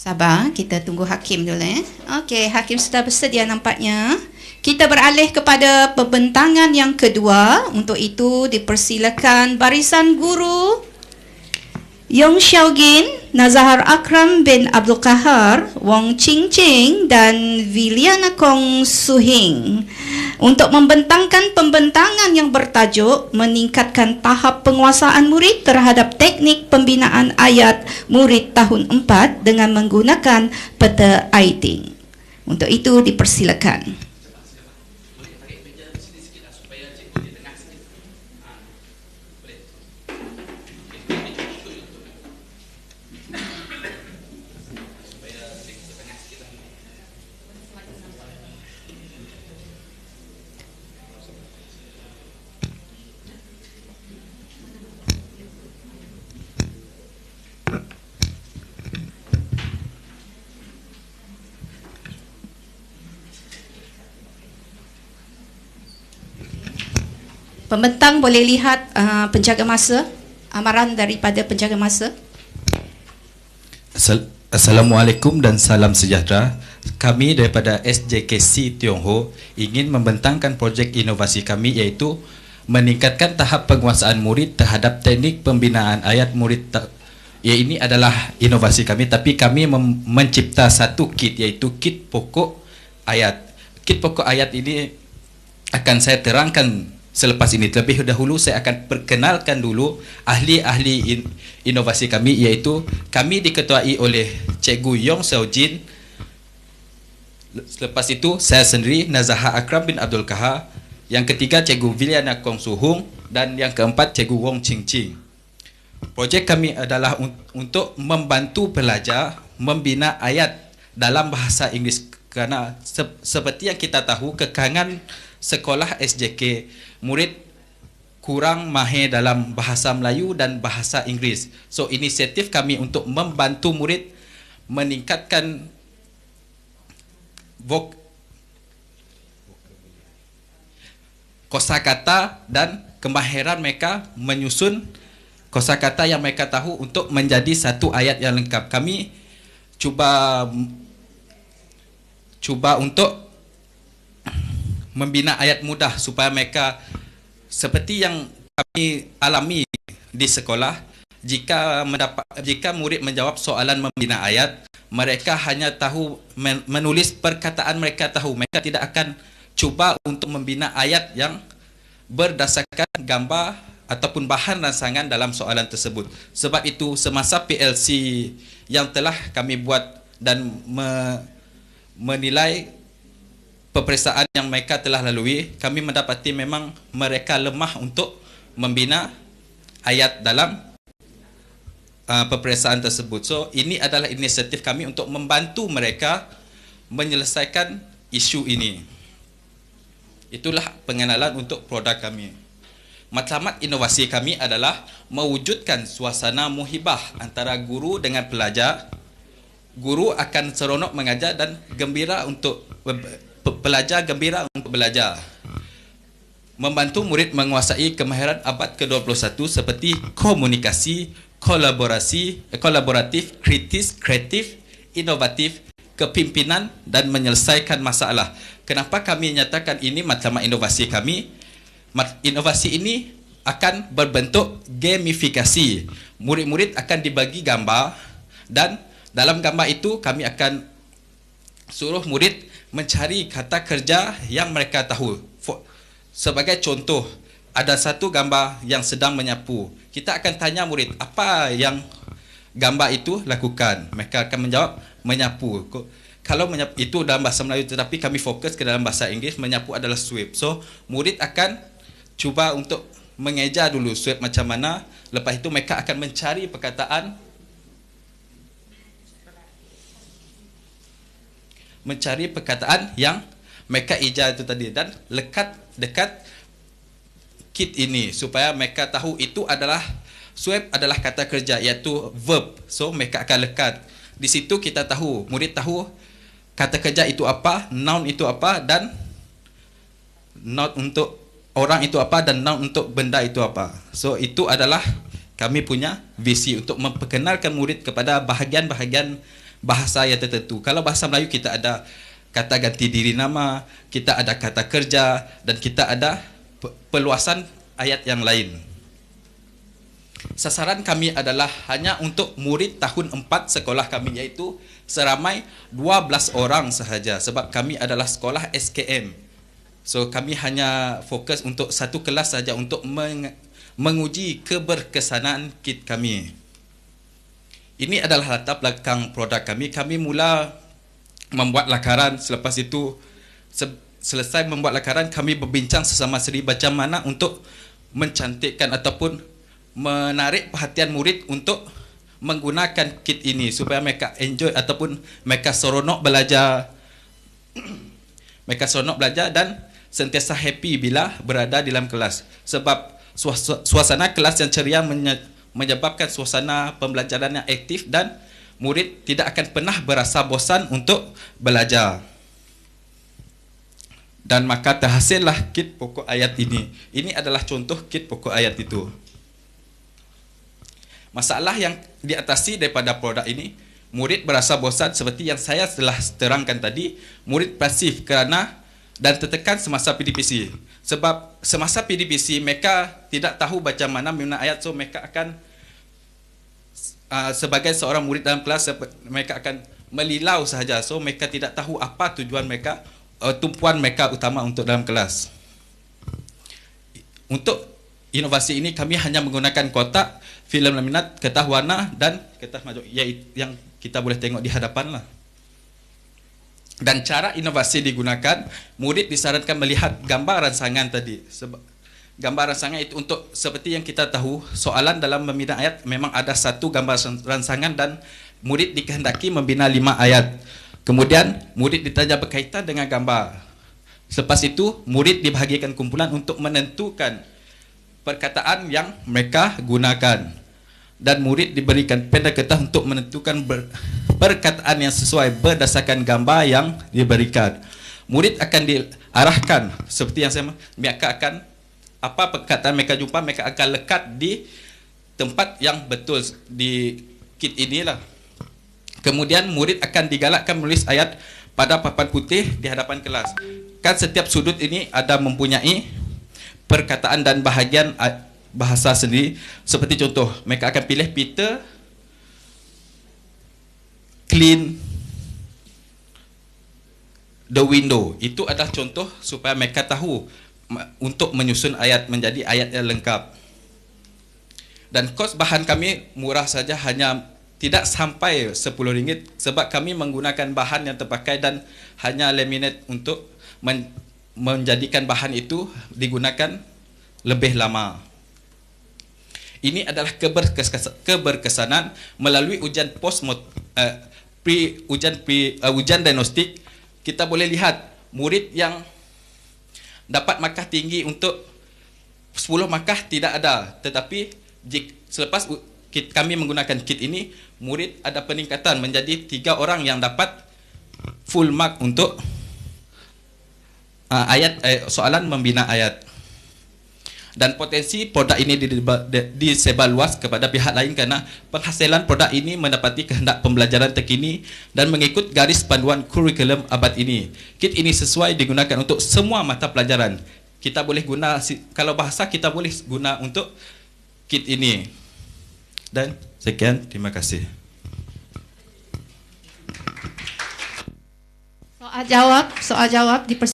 Sabar, kita tunggu Hakim dulu Okey, Hakim sudah bersedia nampaknya. Kita beralih kepada pembentangan yang kedua. Untuk itu dipersilakan barisan guru Yong Xiaogin, Nazahar Akram bin Abdul Qahar, Wong Ching Ching dan Viliana Kong Suhing untuk membentangkan pembentangan yang bertajuk meningkatkan tahap penguasaan murid terhadap teknik pembinaan ayat murid tahun 4 dengan menggunakan peta Aiting. Untuk itu dipersilakan. Pembentang boleh lihat penjaga masa, amaran daripada penjaga masa. Assalamualaikum dan salam sejahtera. Kami daripada SJKC Tiongho ingin membentangkan projek inovasi kami iaitu meningkatkan tahap penguasaan murid terhadap teknik pembinaan ayat murid. Ini adalah inovasi kami, tapi kami mencipta satu kit iaitu kit pokok ayat. Kit pokok ayat ini akan saya terangkan selepas ini. Terlebih dahulu saya akan perkenalkan dulu ahli-ahli inovasi kami, iaitu kami diketuai oleh Cikgu Yong Xiaojin. Selepas itu saya sendiri Nazahar Akram bin Abdul Qahar. Yang ketiga Cikgu Viliana Kong Suhung dan yang keempat Cikgu Wong Ching Ching. Projek kami adalah untuk membantu pelajar membina ayat dalam bahasa Inggeris, kerana seperti yang kita tahu kekangan sekolah SJK murid kurang mahir dalam bahasa Melayu dan bahasa Inggeris. So inisiatif kami untuk membantu murid meningkatkan kosakata dan kemahiran mereka menyusun kosakata yang mereka tahu untuk menjadi satu ayat yang lengkap. Kami cuba untuk membina ayat mudah supaya mereka seperti yang kami alami di sekolah. Jika murid menjawab soalan membina ayat, mereka hanya tahu menulis perkataan mereka tahu. Mereka tidak akan cuba untuk membina ayat yang berdasarkan gambar ataupun bahan rancangan dalam soalan tersebut. Sebab itu semasa PLC yang telah kami buat dan menilai peperiksaan yang mereka telah lalui, kami mendapati memang mereka lemah untuk membina ayat dalam peperiksaan tersebut. So ini adalah inisiatif kami untuk membantu mereka menyelesaikan isu ini. Itulah pengenalan untuk produk kami. Matlamat inovasi kami adalah mewujudkan suasana muhibah antara guru dengan pelajar. Guru akan seronok mengajar dan gembira untuk pelajar gembira untuk belajar. Membantu murid menguasai kemahiran abad ke-21 seperti komunikasi, kolaboratif, kritis, kreatif, inovatif, kepimpinan dan menyelesaikan masalah. Kenapa kami nyatakan ini matlamat inovasi kami? Inovasi ini akan berbentuk gamifikasi. Murid-murid akan dibagi gambar dan dalam gambar itu kami akan suruh murid mencari kata kerja yang mereka tahu. Sebagai contoh, ada satu gambar yang sedang menyapu. Kita akan tanya murid, apa yang gambar itu lakukan? Mereka akan menjawab, menyapu. Kalau menyapu itu dalam bahasa Melayu, tetapi kami fokus ke dalam bahasa Inggeris, menyapu adalah sweep. So, murid akan cuba untuk mengejar dulu sweep macam mana. Lepas itu mereka akan mencari perkataan, yang mereka ejar itu tadi dan lekat dekat kit ini supaya mereka tahu itu adalah sweep adalah kata kerja iaitu verb. So mereka akan lekat. Di situ kita tahu, murid tahu kata kerja itu apa, noun itu apa dan noun untuk orang itu apa dan noun untuk benda itu apa. So itu adalah kami punya visi untuk memperkenalkan murid kepada bahagian-bahagian bahasa yang tertentu. Kalau bahasa Melayu kita ada kata ganti diri nama, kita ada kata kerja, dan kita ada peluasan ayat yang lain. Sasaran kami adalah hanya untuk murid tahun 4 sekolah kami, iaitu seramai 12 orang sahaja, sebab kami adalah sekolah SKM. So kami hanya fokus untuk satu kelas saja untuk menguji keberkesanan kit kami. Ini adalah latar belakang produk kami. Kami mula membuat lakaran, selepas itu selesai membuat lakaran, kami berbincang sesama sendiri bagaimana untuk mencantikkan ataupun menarik perhatian murid untuk menggunakan kit ini supaya mereka enjoy ataupun mereka seronok belajar. Mereka seronok belajar dan sentiasa happy bila berada di dalam kelas. Sebab suasana kelas yang ceria menyebabkan suasana pembelajaran yang aktif dan murid tidak akan pernah berasa bosan untuk belajar. Dan maka terhasillah kit pokok ayat ini. Ini adalah contoh kit pokok ayat itu. Masalah yang diatasi daripada produk ini, murid berasa bosan seperti yang saya telah terangkan tadi. Murid pasif kerana dan tertekan semasa PDPC. Sebab semasa PDPC mereka tidak tahu baca mana menggunakan ayat, so mereka akan sebagai seorang murid dalam kelas mereka akan melilau sahaja. So mereka tidak tahu apa tujuan mereka, tumpuan mereka utama untuk dalam kelas. Untuk inovasi ini kami hanya menggunakan kotak, filem laminat, kertas warna dan kertas majok yang kita boleh tengok di hadapan lah. Dan cara inovasi digunakan, murid disarankan melihat gambar rangsangan tadi. Sebab gambar rangsangan itu untuk seperti yang kita tahu, soalan dalam membina ayat memang ada satu gambar rangsangan dan murid dikehendaki membina 5 ayat. Kemudian murid ditanya berkaitan dengan gambar. Selepas itu murid dibahagikan kumpulan untuk menentukan perkataan yang mereka gunakan. Dan murid diberikan pen dan kertas untuk menentukan perkataan yang sesuai berdasarkan gambar yang diberikan. Murid akan diarahkan seperti yang saya, mereka akan apa perkataan mereka jumpa, mereka akan lekat di tempat yang betul di kit inilah. Kemudian murid akan digalakkan menulis ayat pada papan putih di hadapan kelas. Kan setiap sudut ini ada mempunyai perkataan dan bahagian bahasa sendiri. Seperti contoh, mereka akan pilih Peter clean the window. Itu adalah contoh supaya mereka tahu untuk menyusun ayat menjadi ayat yang lengkap. Dan kos bahan kami murah saja, hanya tidak sampai RM10 sebab kami menggunakan bahan yang terpakai dan hanya laminate untuk menjadikan bahan itu digunakan lebih lama. Ini adalah keberkesanan melalui ujian ujian diagnostik. Kita boleh lihat murid yang dapat markah tinggi untuk 10 markah tidak ada, tetapi selepas kami menggunakan kit ini, murid ada peningkatan menjadi 3 orang yang dapat full mark untuk soalan membina ayat. Dan potensi produk ini disebar luas kepada pihak lain kerana penghasilan produk ini mendapati kehendak pembelajaran terkini dan mengikut garis panduan kurikulum abad ini. Kit ini sesuai digunakan untuk semua mata pelajaran. Kita boleh guna, kalau bahasa kita boleh guna untuk kit ini. Dan sekian, terima kasih. Soal jawab